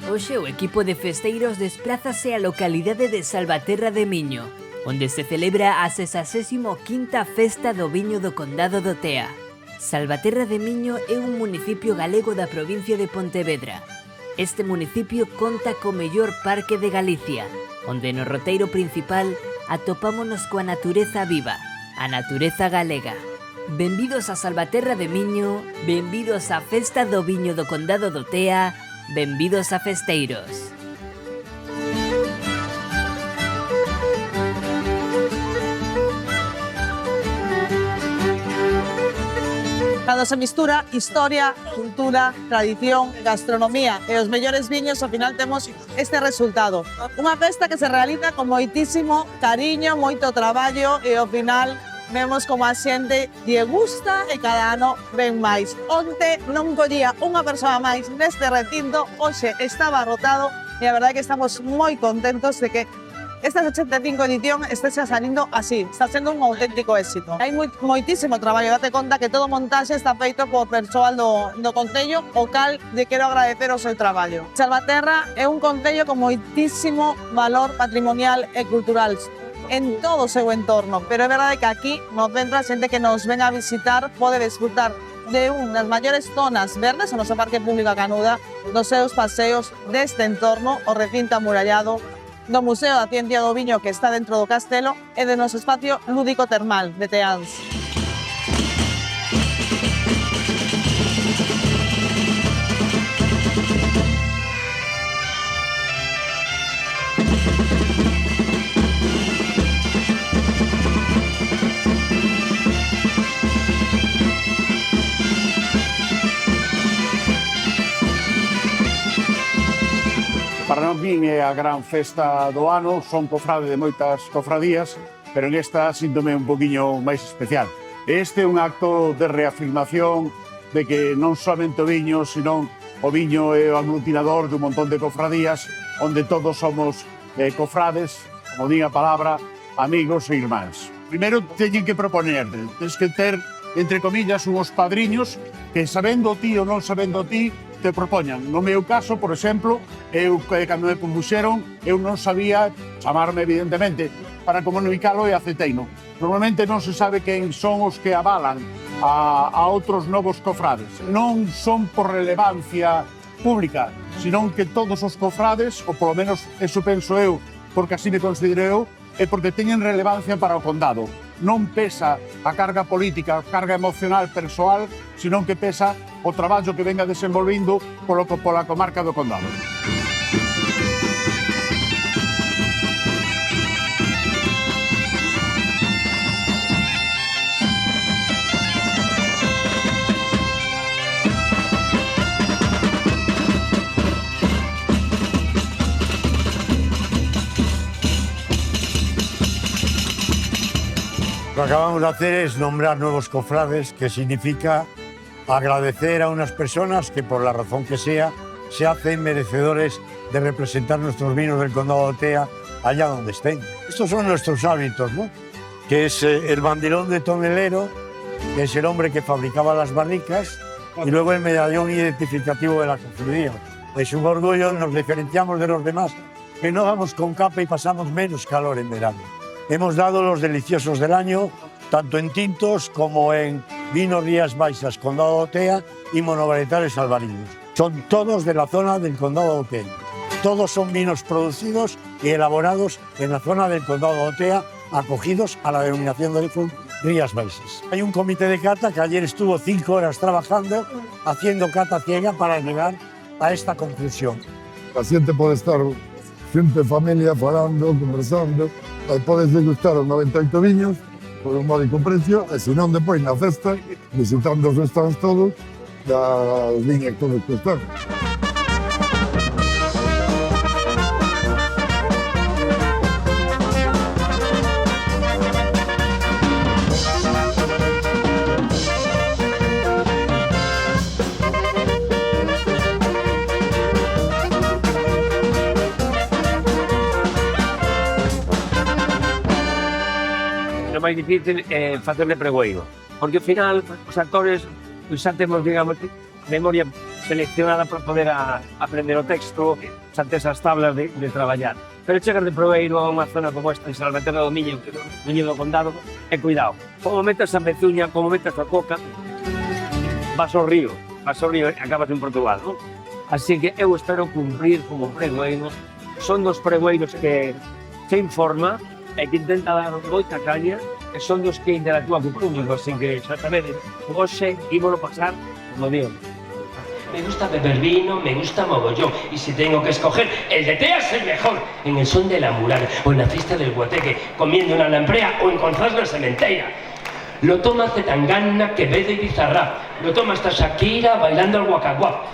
Hoxe o equipo de festeiros desprázase á localidade de Salvaterra de Miño, onde se celebra a 65ª Festa do Viño do Condado do Tea. Salvaterra de Miño é un municipio galego da provincia de Pontevedra. Este municipio conta co mellor parque de Galicia, onde no roteiro principal atopámonos coa natureza viva, a natureza galega. Benvidos a Salvaterra de Miño, benvidos á Festa do Viño do Condado do Tea, benvidos a festeiros. Cando se mistura historia, cultura, tradición, gastronomía e os mellores viños, ao final temos este resultado. Unha festa que se realiza con moitísimo cariño, moito traballo e ao final vemos como a xente lle gusta e cada ano ven máis. Onte non collía unha persoa máis neste recinto, hoxe estaba rotado e a verdade é que estamos moi contentos de que esta 85 edición estése salindo así, está sendo un auténtico éxito. Hai moitísimo traballo, date conta que todo o montaxe está feito por persoal do Concello, o cal lle quero agradecer o seu traballo. Salvaterra é un concello con moitísimo valor patrimonial e cultural en todo o seu entorno, pero é verdade que aquí no centro a xente que nos ven a visitar pode disfrutar de unhas maiores zonas verdes, o noso parque público a Canuda, dos seus paseos deste entorno, o recinto amurallado, do Museo da Ciencia do Viño que está dentro do castelo e do noso espacio lúdico termal de Teáns. Para non min é a gran festa do ano, son cofrade de moitas cofradías, pero en esta síntome un poquinho máis especial. Este é un acto de reafirmación de que non somente o viño, senón o viño é o aglutinador de un montón de cofradías, onde todos somos cofrades, como di a palabra, amigos e irmáns. Primeiro, teñen que proponer, tens que ter, entre comillas, unhos padriños que sabendo ti ou non sabendo ti, te propoñan. No meu caso, por exemplo, eu cando me propuxeron, eu non sabía chamarme, evidentemente, para comunicalo e aceiteino. Normalmente non se sabe quen son os que avalan a outros novos cofrades. Non son por relevancia pública, senón que todos os cofrades, ou polo menos eso penso eu, porque así me considero eu, é porque teñen relevancia para o condado. Non pesa a carga política, a carga emocional persoal, senón que pesa o traballo que venga desenvolvindo pola comarca do condado. Lo que acabamos de hacer es nombrar nuevos cofrades, que significa agradecer a unas personas que, por la razón que sea, se hacen merecedores de representar nuestros vinos del Condado de Tea allá donde estén. Estos son nuestros hábitos, ¿no? Que es el banderón de tonelero, que es el hombre que fabricaba las barricas, y luego el medallón identificativo de la cofradía. Es un orgullo, nos diferenciamos de los demás, que no vamos con capa y pasamos menos calor en verano. Hemos dado los deliciosos del año, tanto en tintos como en vinos Rías Baixas, Condado de Tea y monovarietales albariños. Son todos de la zona del Condado de Tea. Todos son vinos producidos y elaborados en la zona del Condado de Tea, acogidos a la denominación de origen Rías Baixas. Hay un comité de cata que ayer estuvo 5 horas trabajando, haciendo cata ciega para llegar a esta conclusión. A xente pode estar xente, familia, falando, conversando, aí podes degustar os 98 viños por un módico precio, e senón depois na festa, visitando os stands todos, das viñas todos que están. O máis difícil é facerle pregoeiro, porque ao final os actores xa temos, digamos, memoria seleccionada para poder aprender o texto, ante esas tablas de traballar. Pero chegas de proeiro a unha zona como esta, en Salvaterra do Miño do Condado, e cuidado, como metes a pezuña, como metes a coca, vas ao río e acabas en Portugal, non? Así que eu espero cumprir como pregoeiro. Son dos pregoeiros que se informa e que intenta dar moita caña, e son dos que interactúan co público, así que xa sabedes, hoxe ímolo pasar como digo. Me gusta beber vino, me gusta mogollón. Y si tengo que escoger, el de Tea es el mejor. En el son de la muralla, o en la fiesta del guateque, comiendo una lamprea o en Conzás na sementeira. Lo toma Zetangana, Quevedo y Bizarrap. Lo toma hasta Shakira bailando el guacaguap.